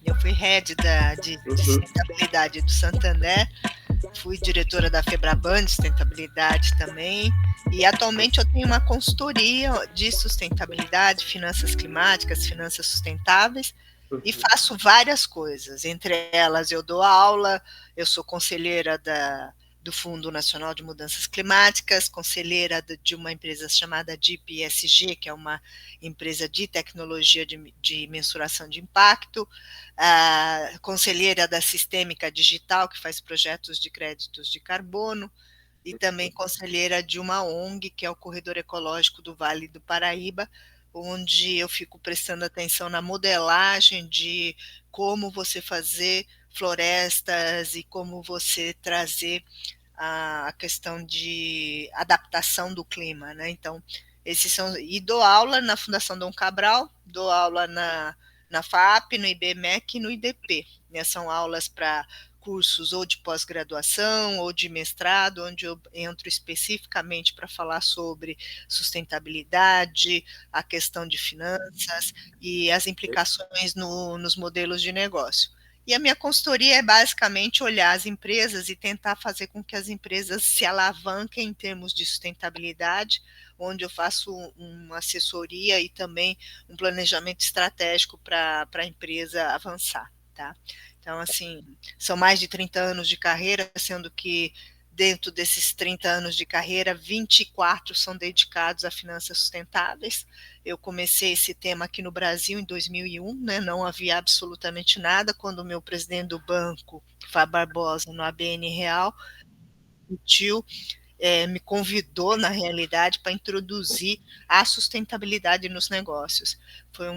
Eu fui head de Uhum. sustentabilidade do Santander, fui diretora da Febraban de sustentabilidade também, e atualmente eu tenho uma consultoria de sustentabilidade, finanças climáticas, finanças sustentáveis, e Uhum. faço várias coisas. Entre elas, eu dou aula, eu sou conselheira do Fundo Nacional de Mudanças Climáticas, conselheira de uma empresa chamada DIP ESG, que é uma empresa de tecnologia de mensuração de impacto, a conselheira da Sistêmica Digital, que faz projetos de créditos de carbono, e também conselheira de uma ONG, que é o Corredor Ecológico do Vale do Paraíba, onde eu fico prestando atenção na modelagem de como você fazer florestas e como você trazer a questão de adaptação do clima, né? Então, esses são. E dou aula na Fundação Dom Cabral, dou aula na FAP, no IBMEC e no IDP. Né? São aulas para cursos ou de pós-graduação ou de mestrado, onde eu entro especificamente para falar sobre sustentabilidade, a questão de finanças e as implicações nos modelos de negócio. E a minha consultoria é basicamente olhar as empresas e tentar fazer com que as empresas se alavanquem em termos de sustentabilidade, onde eu faço uma assessoria e também um planejamento estratégico para a empresa avançar. Tá? Então, assim, são mais de 30 anos de carreira, sendo que dentro desses 30 anos de carreira, 24 são dedicados a finanças sustentáveis. Eu comecei esse tema aqui no Brasil em 2001, né, não havia absolutamente nada, quando o meu presidente do banco, Fábio Barbosa, no ABN Real, o tio me convidou, na realidade, para introduzir a sustentabilidade nos negócios. Foi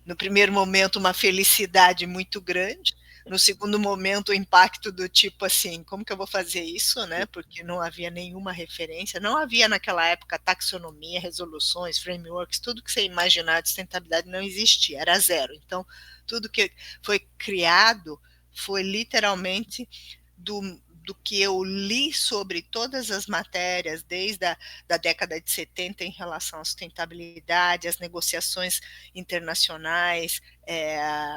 no primeiro momento, uma felicidade muito grande. No segundo momento, o impacto do tipo assim, como que eu vou fazer isso, né? Porque não havia nenhuma referência, não havia naquela época taxonomia, resoluções, frameworks, tudo que você imaginar de sustentabilidade não existia, era zero. Então, tudo que foi criado foi literalmente do que eu li sobre todas as matérias, desde da década de 70 em relação à sustentabilidade, as negociações internacionais,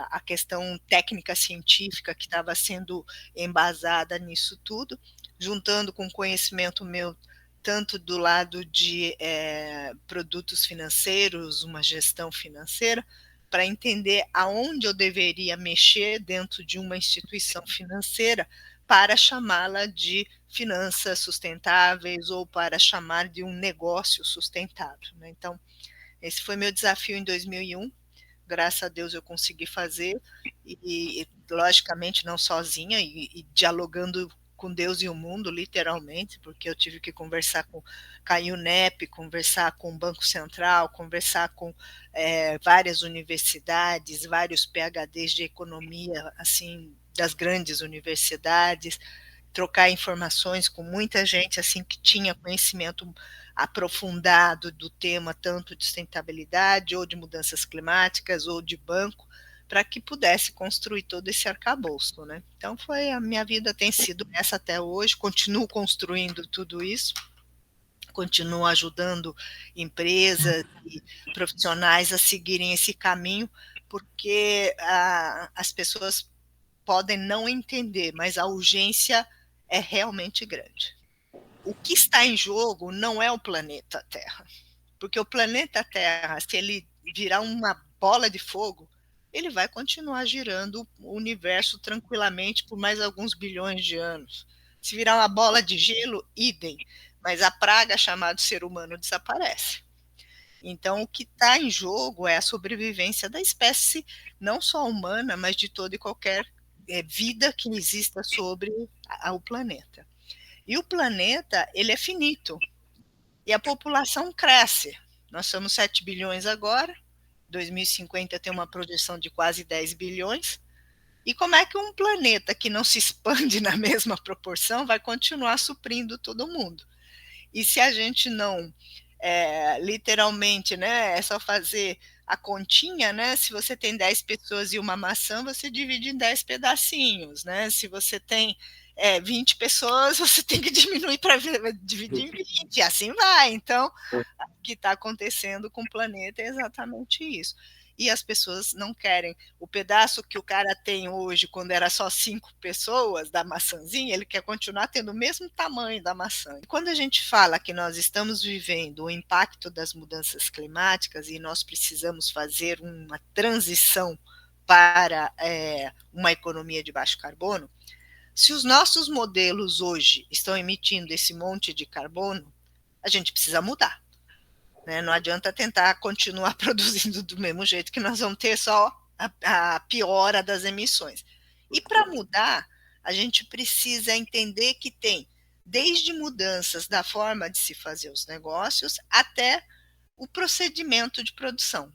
a questão técnica científica que estava sendo embasada nisso tudo, juntando com conhecimento meu tanto do lado de produtos financeiros, uma gestão financeira, para entender aonde eu deveria mexer dentro de uma instituição financeira para chamá-la de finanças sustentáveis ou para chamar de um negócio sustentável. Né? Então, esse foi meu desafio em 2001. Graças a Deus eu consegui fazer, e logicamente não sozinha, e dialogando com Deus e o mundo, literalmente, porque eu tive que conversar com a UNEP, conversar com o Banco Central, conversar com várias universidades, vários PhDs de economia, assim, das grandes universidades, trocar informações com muita gente assim que tinha conhecimento aprofundado do tema tanto de sustentabilidade ou de mudanças climáticas ou de banco, para que pudesse construir todo esse arcabouço, né? Então foi a minha vida tem sido essa até hoje, continuo construindo tudo isso, continuo ajudando empresas e profissionais a seguirem esse caminho, porque as pessoas podem não entender, mas a urgência é realmente grande. O que está em jogo não é o planeta Terra, porque o planeta Terra, se ele virar uma bola de fogo, ele vai continuar girando o universo tranquilamente por mais alguns bilhões de anos. Se virar uma bola de gelo, idem, mas a praga chamada ser humano desaparece. Então, o que está em jogo é a sobrevivência da espécie, não só humana, mas de toda e qualquer vida que exista sobre o planeta. E o planeta, ele é finito. E a população cresce. Nós somos 7 bilhões agora, 2050 tem uma projeção de quase 10 bilhões. E como é que um planeta que não se expande na mesma proporção vai continuar suprindo todo mundo? E se a gente não, literalmente, né, é só fazer a continha, né? Se você tem 10 pessoas e uma maçã, você divide em 10 pedacinhos, né? Se você tem 20 pessoas, você tem que diminuir para dividir em 20, e assim vai. Então, o que está acontecendo com o planeta é exatamente isso. e as pessoas não querem. O pedaço que o cara tem hoje, quando era só 5 pessoas, da maçãzinha, ele quer continuar tendo o mesmo tamanho da maçã. Quando a gente fala que nós estamos vivendo o impacto das mudanças climáticas e nós precisamos fazer uma transição para uma economia de baixo carbono, se os nossos modelos hoje estão emitindo esse monte de carbono, a gente precisa mudar. Né? Não adianta tentar continuar produzindo do mesmo jeito, que nós vamos ter só a piora das emissões. E para mudar, a gente precisa entender que tem desde mudanças da forma de se fazer os negócios até o procedimento de produção.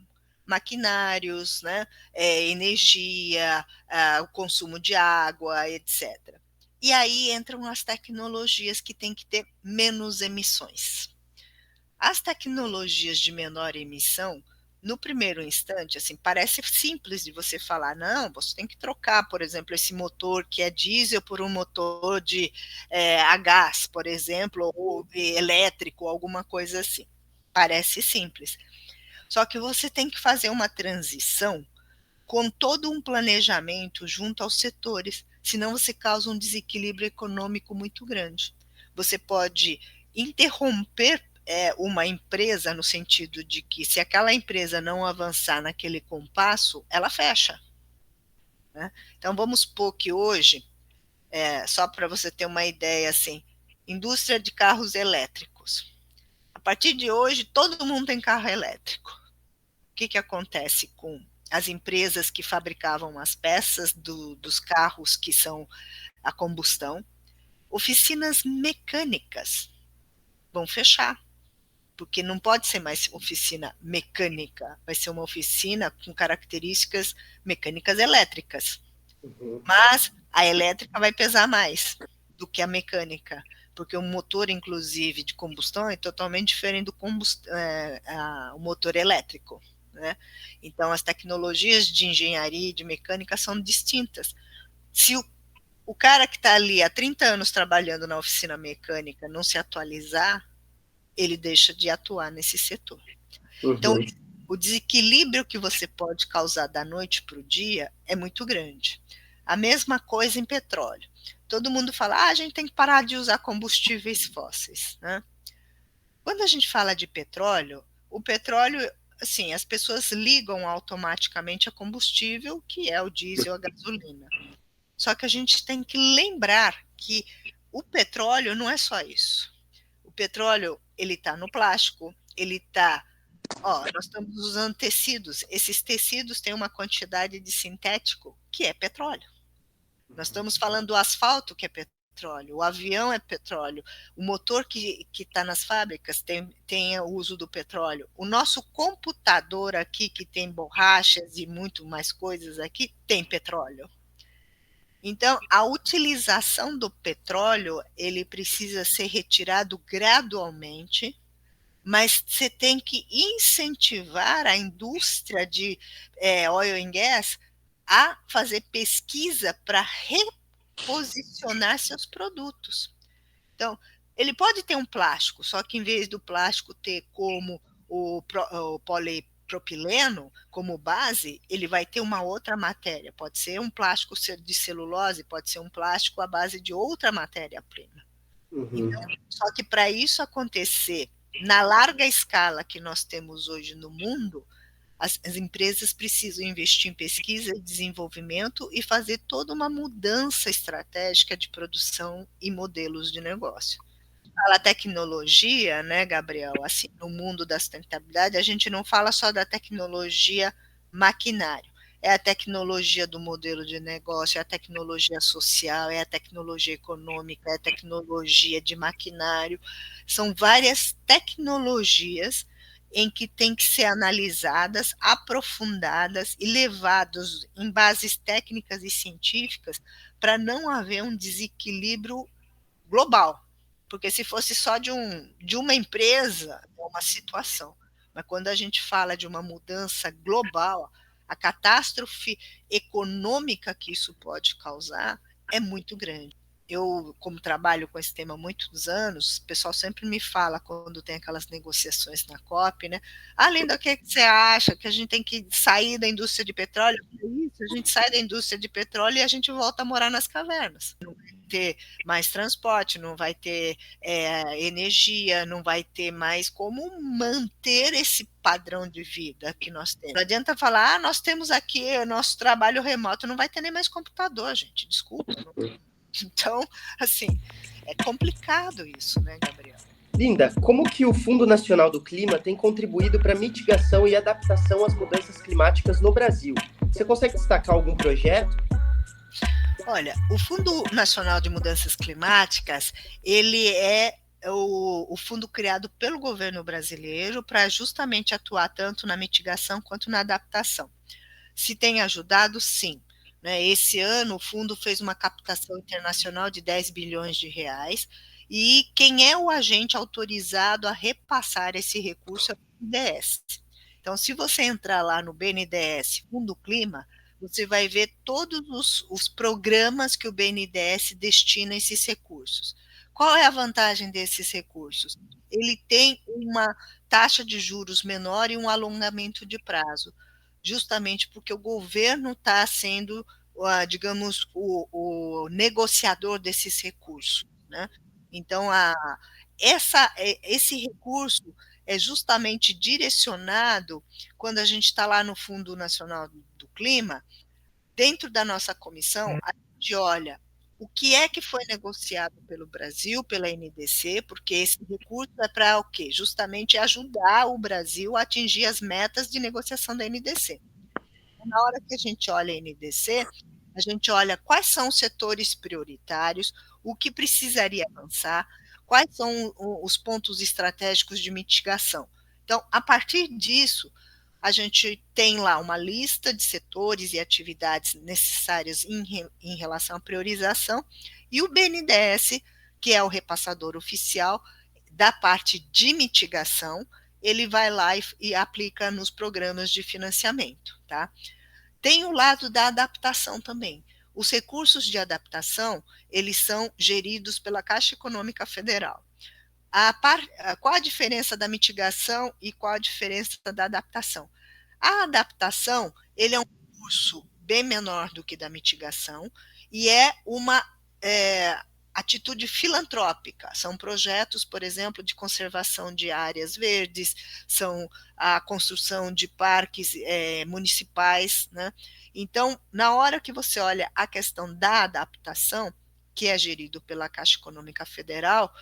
Maquinários, né, energia, o consumo de água, etc. E aí entram as tecnologias que têm que ter menos emissões. As tecnologias de menor emissão, no primeiro instante, assim, parece simples de você falar, não, você tem que trocar, por exemplo, esse motor que é diesel por um motor a gás, por exemplo, ou elétrico, alguma coisa assim. Parece simples. Só que você tem que fazer uma transição com todo um planejamento junto aos setores, senão você causa um desequilíbrio econômico muito grande. Você pode interromper uma empresa no sentido de que se aquela empresa não avançar naquele compasso, ela fecha. Né? Então vamos supor que hoje, só para você ter uma ideia, assim, indústria de carros elétricos. A partir de hoje, todo mundo tem carro elétrico. O que acontece com as empresas que fabricavam as peças dos carros que são a combustão? Oficinas mecânicas vão fechar, porque não pode ser mais oficina mecânica, vai ser uma oficina com características mecânicas elétricas. Mas a elétrica vai pesar mais do que a mecânica, porque o motor, inclusive, de combustão é totalmente diferente do o motor elétrico. Né? Então, as tecnologias de engenharia e de mecânica são distintas. Se o cara que está ali há 30 anos trabalhando na oficina mecânica não se atualizar, ele deixa de atuar nesse setor. Então, o desequilíbrio que você pode causar da noite para o dia é muito grande. A mesma coisa em petróleo. Todo mundo fala, a gente tem que parar de usar combustíveis fósseis. Né? Quando a gente fala de petróleo, o petróleo, assim, as pessoas ligam automaticamente a combustível, que é o diesel, a gasolina. Só que a gente tem que lembrar que o petróleo não é só isso. O petróleo, ele está no plástico, ele está... nós estamos usando tecidos. Esses tecidos têm uma quantidade de sintético que é petróleo. Nós estamos falando do asfalto, que é petróleo, o avião é petróleo, o motor que está nas fábricas tem o uso do petróleo. O nosso computador aqui, que tem borrachas e muito mais coisas aqui, tem petróleo. Então, a utilização do petróleo, ele precisa ser retirado gradualmente, mas você tem que incentivar a indústria de oil and gas a fazer pesquisa para reposicionar seus produtos. Então, ele pode ter um plástico, só que em vez do plástico ter como o polipropileno como base, ele vai ter uma outra matéria. Pode ser um plástico de celulose, pode ser um plástico à base de outra matéria-prima. Então, só que para isso acontecer na larga escala que nós temos hoje no mundo, as empresas precisam investir em pesquisa e desenvolvimento e fazer toda uma mudança estratégica de produção e modelos de negócio. Fala tecnologia, né, Gabriel? Assim, no mundo da sustentabilidade, a gente não fala só da tecnologia maquinário. É a tecnologia do modelo de negócio, é a tecnologia social, é a tecnologia econômica, é a tecnologia de maquinário. São várias tecnologias em que tem que ser analisadas, aprofundadas e levadas em bases técnicas e científicas para não haver um desequilíbrio global. Porque se fosse só de uma empresa, é uma situação. Mas quando a gente fala de uma mudança global, a catástrofe econômica que isso pode causar é muito grande. eu, como trabalho com esse tema há muitos anos, o pessoal sempre me fala, quando tem aquelas negociações na COP, né? Ah, Linda, o que você acha? Que a gente tem que sair da indústria de petróleo? Isso, a gente sai da indústria de petróleo e a gente volta a morar nas cavernas. Não vai ter mais transporte, não vai ter energia, não vai ter mais como manter esse padrão de vida que nós temos. Não adianta falar, nós temos aqui o nosso trabalho remoto, não vai ter nem mais computador, gente, desculpa. Então, assim, é complicado isso, né, Gabriel? Linda, como que o Fundo Nacional do Clima tem contribuído para a mitigação e adaptação às mudanças climáticas no Brasil? Você consegue destacar algum projeto? Olha, o Fundo Nacional de Mudanças Climáticas, ele é o fundo criado pelo governo brasileiro para justamente atuar tanto na mitigação quanto na adaptação. Se tem ajudado, sim. Né? Esse ano, o fundo fez uma captação internacional de 10 bilhões de reais, e quem é o agente autorizado a repassar esse recurso é o BNDES. Então, se você entrar lá no BNDES Fundo Clima, você vai ver todos os programas que o BNDES destina a esses recursos. Qual é a vantagem desses recursos? Ele tem uma taxa de juros menor e um alongamento de prazo, justamente porque o governo está sendo, digamos, o negociador desses recursos, né? Então, esse recurso é justamente direcionado, quando a gente está lá no Fundo Nacional do Clima, dentro da nossa comissão, a gente olha o que é que foi negociado pelo Brasil, pela NDC, porque esse recurso é para o quê? Justamente ajudar o Brasil a atingir as metas de negociação da NDC. Na hora que a gente olha a NDC, a gente olha quais são os setores prioritários, o que precisaria avançar, quais são os pontos estratégicos de mitigação. Então, a partir disso, a gente tem lá uma lista de setores e atividades necessárias em relação à priorização, e o BNDES, que é o repassador oficial da parte de mitigação, ele vai lá e aplica nos programas de financiamento, tá? Tem o lado da adaptação também. Os recursos de adaptação, eles são geridos pela Caixa Econômica Federal. Qual a diferença da mitigação e qual a diferença da adaptação? A adaptação, ele é um recurso bem menor do que da mitigação e é uma atitude filantrópica. São projetos, por exemplo, de conservação de áreas verdes, são a construção de parques municipais, né? Então, na hora que você olha a questão da adaptação, que é gerido pela Caixa Econômica Federal,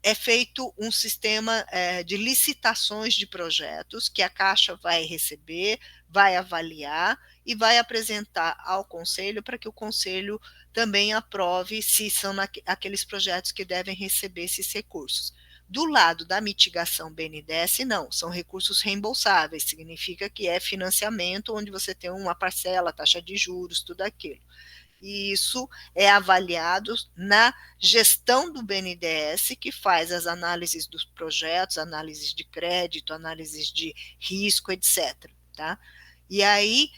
é feito um sistema de licitações de projetos que a Caixa vai receber, vai avaliar e vai apresentar ao Conselho para que o Conselho também aprove se são aqueles projetos que devem receber esses recursos. Do lado da mitigação BNDES, não, são recursos reembolsáveis, significa que é financiamento onde você tem uma parcela, taxa de juros, tudo aquilo. E isso é avaliado na gestão do BNDES, que faz as análises dos projetos, análises de crédito, análises de risco, etc. Tá? E aí,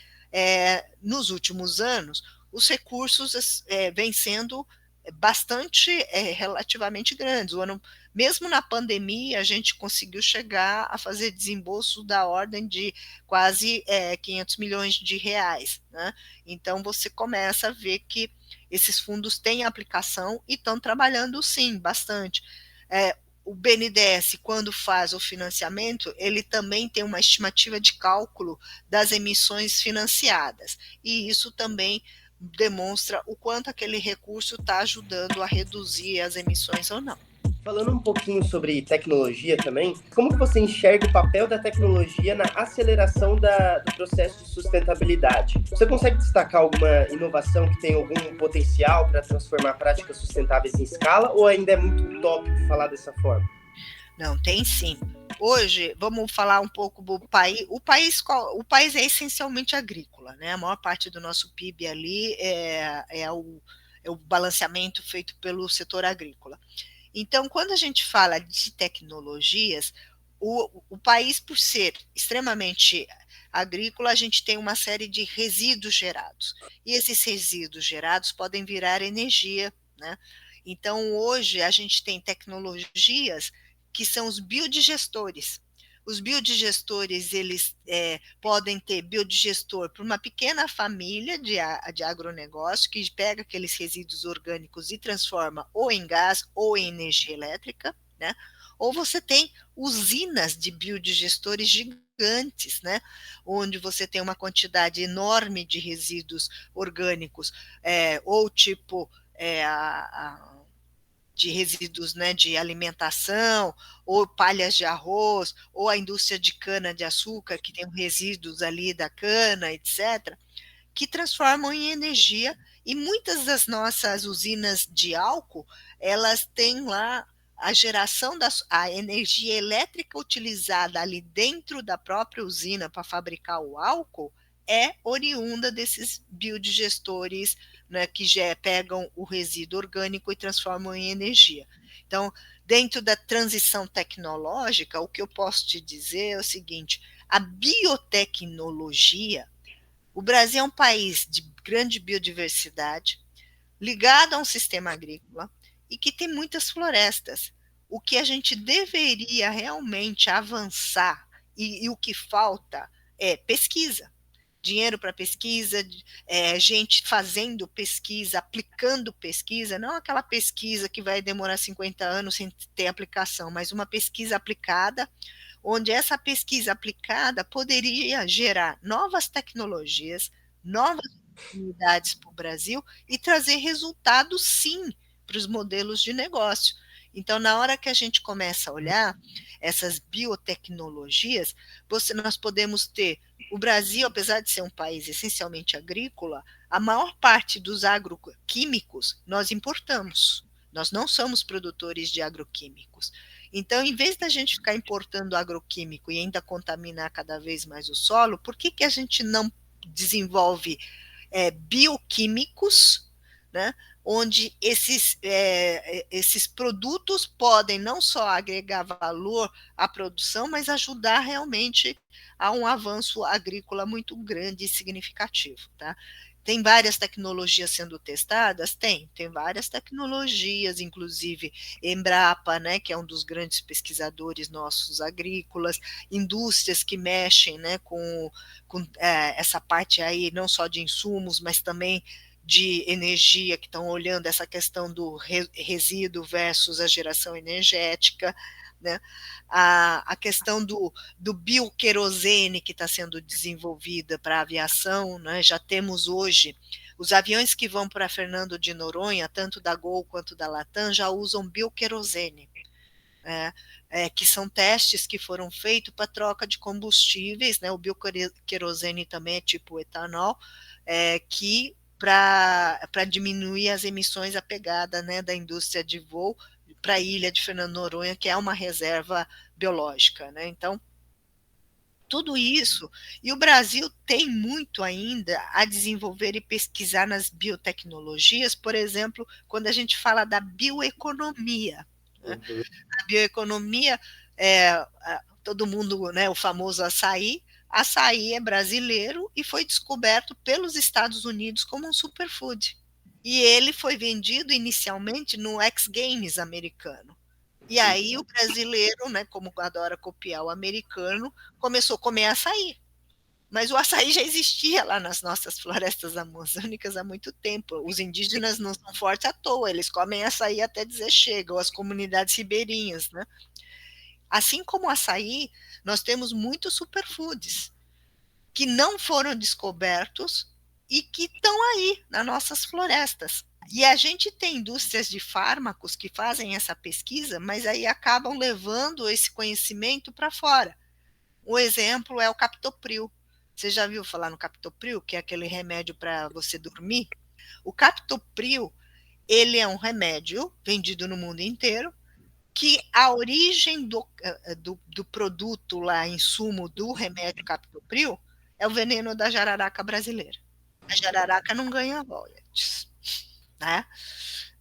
nos últimos anos, os recursos vêm sendo bastante, relativamente grandes. Mesmo na pandemia, a gente conseguiu chegar a fazer desembolso da ordem de quase 500 milhões de reais, né? Então, você começa a ver que esses fundos têm aplicação e estão trabalhando, sim, bastante. O BNDES, quando faz o financiamento, ele também tem uma estimativa de cálculo das emissões financiadas, e isso também demonstra o quanto aquele recurso está ajudando a reduzir as emissões ou não. Falando um pouquinho sobre tecnologia também, como que você enxerga o papel da tecnologia na aceleração do processo de sustentabilidade? Você consegue destacar alguma inovação que tem algum potencial para transformar práticas sustentáveis em escala, ou ainda é muito utópico falar dessa forma? Não, tem sim. Hoje, vamos falar um pouco do país. O país é essencialmente agrícola, né? A maior parte do nosso PIB ali é o balanceamento feito pelo setor agrícola. Então, quando a gente fala de tecnologias, o país, por ser extremamente agrícola, a gente tem uma série de resíduos gerados. E esses resíduos gerados podem virar energia, né? Então, hoje, a gente tem tecnologias que são os biodigestores. Os biodigestores, eles podem ter biodigestor para uma pequena família de agronegócio que pega aqueles resíduos orgânicos e transforma ou em gás ou em energia elétrica, né? Ou você tem usinas de biodigestores gigantes, né? Onde você tem uma quantidade enorme de resíduos orgânicos, ou tipo de resíduos, né, de alimentação, ou palhas de arroz, ou a indústria de cana-de-açúcar, que tem resíduos ali da cana, etc., que transformam em energia, e muitas das nossas usinas de álcool, elas têm lá a geração a energia elétrica utilizada ali dentro da própria usina para fabricar o álcool é oriunda desses biodigestores, né, que já pegam o resíduo orgânico e transformam em energia. Então, dentro da transição tecnológica, o que eu posso te dizer é o seguinte: a biotecnologia, o Brasil é um país de grande biodiversidade, ligado a um sistema agrícola e que tem muitas florestas. O que a gente deveria realmente avançar e o que falta é pesquisa. Dinheiro para pesquisa, gente fazendo pesquisa, aplicando pesquisa, não aquela pesquisa que vai demorar 50 anos sem ter aplicação, mas uma pesquisa aplicada, onde essa pesquisa aplicada poderia gerar novas tecnologias, novas oportunidades para o Brasil e trazer resultados, sim, para os modelos de negócio. Então, na hora que a gente começa a olhar essas biotecnologias, nós podemos ter o Brasil, apesar de ser um país essencialmente agrícola, a maior parte dos agroquímicos nós importamos. Nós não somos produtores de agroquímicos. Então, em vez da gente ficar importando agroquímico e ainda contaminar cada vez mais o solo, por que a gente não desenvolve bioquímicos, né, onde esses produtos podem não só agregar valor à produção, mas ajudar realmente a um avanço agrícola muito grande e significativo, tá? Tem várias tecnologias sendo testadas? Tem várias tecnologias, inclusive Embrapa, né, que é um dos grandes pesquisadores nossos agrícolas, indústrias que mexem, né, com essa parte aí, não só de insumos, mas também de energia, que estão olhando essa questão do resíduo versus a geração energética, né? A questão do bioquerosene que está sendo desenvolvida para a aviação, né? Já temos hoje os aviões que vão para Fernando de Noronha, tanto da Gol quanto da Latam, já usam bioquerosene, que são testes que foram feitos para troca de combustíveis, né? O bioquerosene também é tipo etanol, que para diminuir as emissões, a pegada, né, da indústria de voo para a ilha de Fernando de Noronha, que é uma reserva biológica, né? Então, tudo isso, e o Brasil tem muito ainda a desenvolver e pesquisar nas biotecnologias, por exemplo, quando a gente fala da bioeconomia, né? Uhum. A bioeconomia, todo mundo, né, o famoso açaí é brasileiro e foi descoberto pelos Estados Unidos como um superfood. E ele foi vendido inicialmente no X Games americano. E aí o brasileiro, né, como adora copiar o americano, começou a comer açaí. Mas o açaí já existia lá nas nossas florestas amazônicas há muito tempo. Os indígenas não são fortes à toa, eles comem açaí até dizer chega, ou as comunidades ribeirinhas, né? Assim como o açaí, nós temos muitos superfoods que não foram descobertos e que estão aí nas nossas florestas. E a gente tem indústrias de fármacos que fazem essa pesquisa, mas aí acabam levando esse conhecimento para fora. O exemplo é o captopril. Você já viu falar no captopril, que é aquele remédio para você dormir? O captopril, ele é um remédio vendido no mundo inteiro, que a origem do produto lá, insumo do remédio captopril, é o veneno da jararaca brasileira. A jararaca não ganha royalties, né?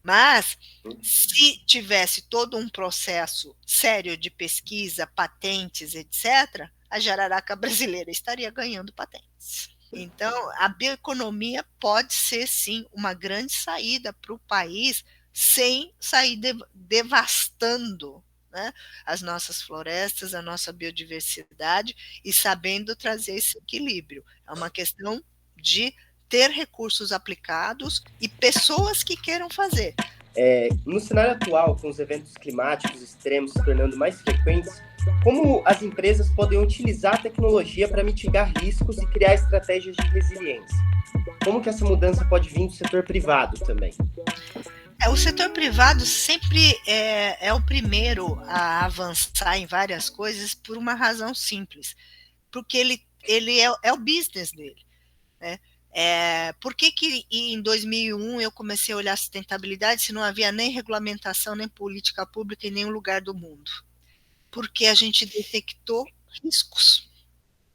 Mas se tivesse todo um processo sério de pesquisa, patentes, etc., a jararaca brasileira estaria ganhando patentes. Então, a bioeconomia pode ser, sim, uma grande saída para o país sem sair devastando, né, as nossas florestas, a nossa biodiversidade, e sabendo trazer esse equilíbrio. É uma questão de ter recursos aplicados e pessoas que queiram fazer. No cenário atual, com os eventos climáticos extremos se tornando mais frequentes, como as empresas podem utilizar a tecnologia para mitigar riscos e criar estratégias de resiliência? Como que essa mudança pode vir do setor privado também? O setor privado sempre é o primeiro a avançar em várias coisas por uma razão simples, porque ele é o business dele, né? Por que em 2001 eu comecei a olhar sustentabilidade se não havia nem regulamentação, nem política pública em nenhum lugar do mundo? Porque a gente detectou riscos,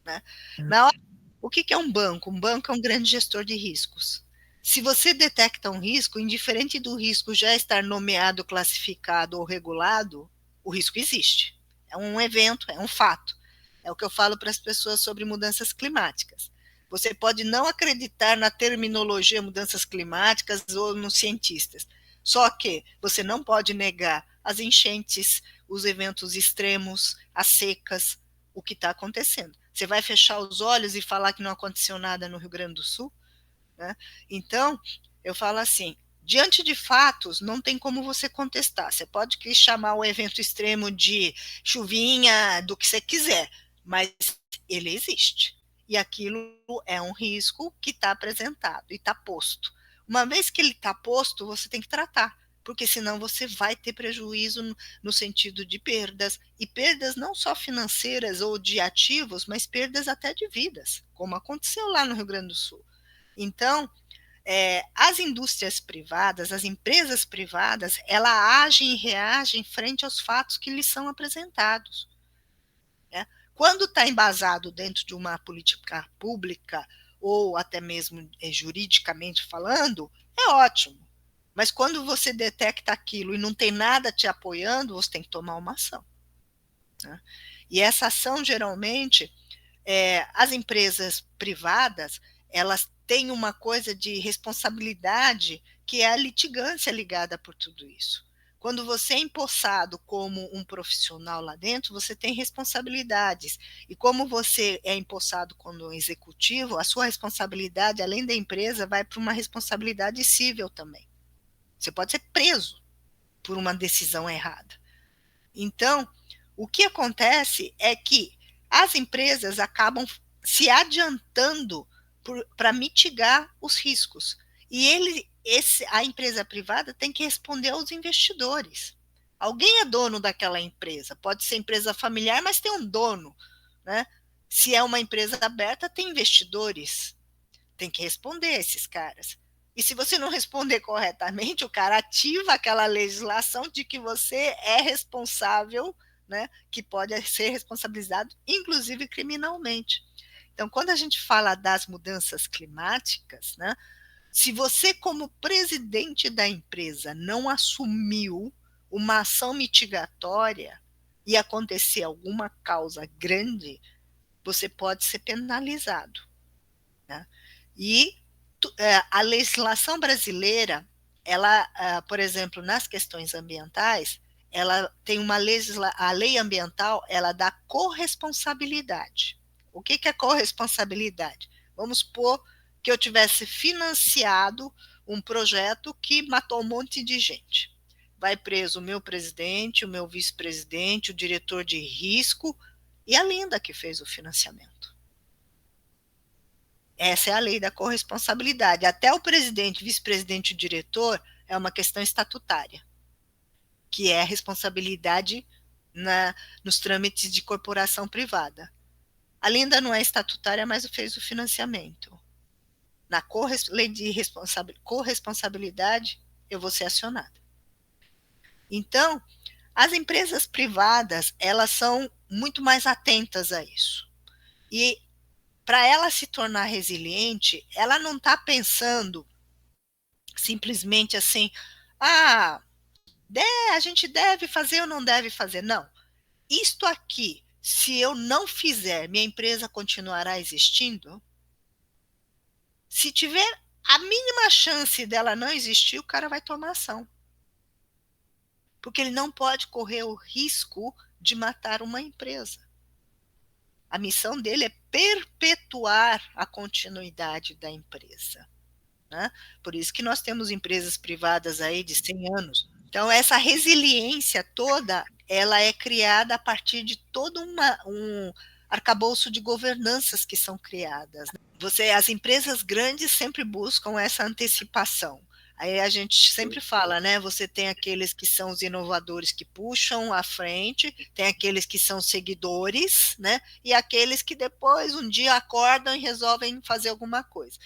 né? Na hora, o que é um banco? Um banco é um grande gestor de riscos. Se você detecta um risco, indiferente do risco já estar nomeado, classificado ou regulado, o risco existe. É um evento, é um fato. É o que eu falo para as pessoas sobre mudanças climáticas. Você pode não acreditar na terminologia mudanças climáticas ou nos cientistas. Só que você não pode negar as enchentes, os eventos extremos, as secas, o que está acontecendo. Você vai fechar os olhos e falar que não aconteceu nada no Rio Grande do Sul? Né? Então, eu falo assim, diante de fatos, não tem como você contestar. Você pode chamar o evento extremo de chuvinha, do que você quiser, mas ele existe. E aquilo é um risco que está apresentado e está posto. Uma vez que ele está posto, você tem que tratar, porque senão você vai ter prejuízo no sentido de perdas, e perdas não só financeiras ou de ativos, mas perdas até de vidas, como aconteceu lá no Rio Grande do Sul. Então, as indústrias privadas, as empresas privadas, ela agem e reagem frente aos fatos que lhes são apresentados. Né? Quando está embasado dentro de uma política pública, ou até mesmo juridicamente falando, é ótimo. Mas quando você detecta aquilo e não tem nada te apoiando, você tem que tomar uma ação. Né? E essa ação, geralmente, as empresas privadas, elas têm uma coisa de responsabilidade que é a litigância ligada por tudo isso. Quando você é empossado como um profissional lá dentro, você tem responsabilidades. E como você é empossado como executivo, a sua responsabilidade, além da empresa, vai para uma responsabilidade civil também. Você pode ser preso por uma decisão errada. Então, o que acontece é que as empresas acabam se adiantando para mitigar os riscos. E a empresa privada tem que responder aos investidores. Alguém é dono daquela empresa. Pode ser empresa familiar, mas tem um dono. Né? Se é uma empresa aberta, tem investidores. Tem que responder a esses caras. E se você não responder corretamente, o cara ativa aquela legislação de que você é responsável, né, que pode ser responsabilizado, inclusive criminalmente. Então, quando a gente fala das mudanças climáticas, né, se você, como presidente da empresa, não assumiu uma ação mitigatória e acontecer alguma causa grande, você pode ser penalizado. Né? E a legislação brasileira, ela, por exemplo, nas questões ambientais, ela tem a lei ambiental, ela dá corresponsabilidade. O que é corresponsabilidade? Vamos supor que eu tivesse financiado um projeto que matou um monte de gente. Vai preso o meu presidente, o meu vice-presidente, o diretor de risco e a Linda que fez o financiamento. Essa é a lei da corresponsabilidade. Até o presidente, vice-presidente e o diretor é uma questão estatutária, que é a responsabilidade nos trâmites de corporação privada. A Linda não é estatutária, mas fez o financiamento. Na lei de corresponsabilidade, eu vou ser acionada. Então, as empresas privadas, elas são muito mais atentas a isso. E para ela se tornar resiliente, ela não está pensando simplesmente assim, a gente deve fazer ou não deve fazer. Não. Isto aqui, se eu não fizer, minha empresa continuará existindo? Se tiver a mínima chance dela não existir, o cara vai tomar ação. porque ele não pode correr o risco de matar uma empresa. A missão dele é perpetuar a continuidade da empresa, né? Por isso que nós temos empresas privadas aí de 100 anos. Então, essa resiliência toda, ela é criada a partir de todo um arcabouço de governanças que são criadas. As empresas grandes sempre buscam essa antecipação. Aí a gente sempre fala, né? Você tem aqueles que são os inovadores que puxam à frente, tem aqueles que são seguidores, né? E aqueles que depois um dia acordam e resolvem fazer alguma coisa.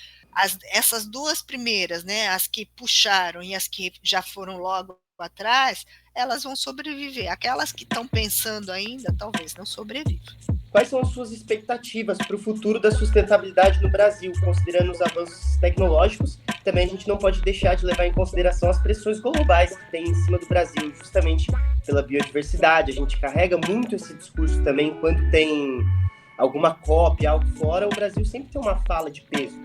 Essas duas primeiras, né? As que puxaram e as que já foram logo atrás, elas vão sobreviver. Aquelas que estão pensando ainda, talvez não sobrevivam. Quais são as suas expectativas para o futuro da sustentabilidade no Brasil, considerando os avanços tecnológicos? Também a gente não pode deixar de levar em consideração as pressões globais que tem em cima do Brasil, justamente pela biodiversidade. A gente carrega muito esse discurso também quando tem alguma COP, algo fora, o Brasil sempre tem uma fala de peso.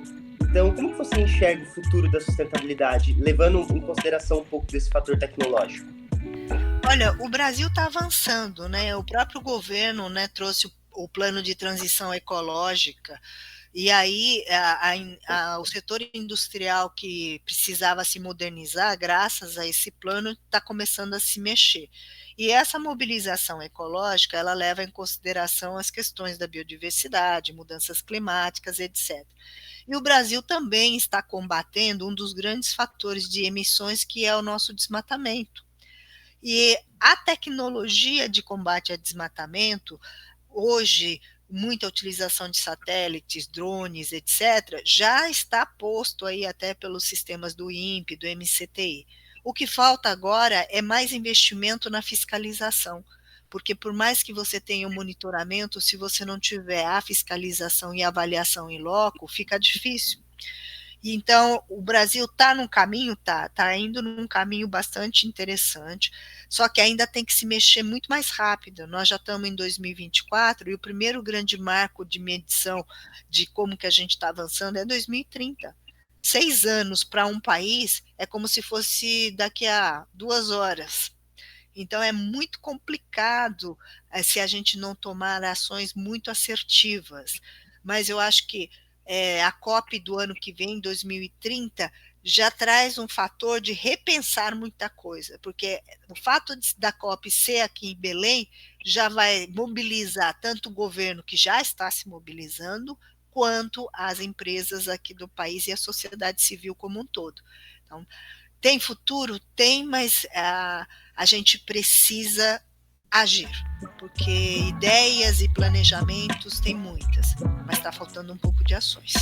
Então, como que você enxerga o futuro da sustentabilidade, levando em consideração um pouco desse fator tecnológico? Olha, o Brasil está avançando, né? O próprio governo, né, trouxe o plano de transição ecológica, e aí o setor industrial que precisava se modernizar, graças a esse plano, está começando a se mexer. E essa mobilização ecológica, ela leva em consideração as questões da biodiversidade, mudanças climáticas, etc. E o Brasil também está combatendo um dos grandes fatores de emissões, que é o nosso desmatamento. E a tecnologia de combate a desmatamento, hoje, muita utilização de satélites, drones, etc., já está posto aí até pelos sistemas do INPE, do MCTI. O que falta agora é mais investimento na fiscalização, porque por mais que você tenha um monitoramento, se você não tiver a fiscalização e avaliação em loco, fica difícil. Então, o Brasil está num caminho, tá indo num caminho bastante interessante, só que ainda tem que se mexer muito mais rápido. Nós já estamos em 2024 e o primeiro grande marco de medição de como que a gente está avançando é 2030. 6 anos para um país é como se fosse daqui a 2 horas. Então, é muito complicado se a gente não tomar ações muito assertivas. Mas eu acho que a COP do ano que vem, 2030, já traz um fator de repensar muita coisa, porque o fato da COP ser aqui em Belém já vai mobilizar tanto o governo, que já está se mobilizando, quanto as empresas aqui do país e a sociedade civil como um todo. Então, tem futuro? Tem, mas a gente precisa agir, porque ideias e planejamentos tem muitas, mas está faltando um pouco de ações.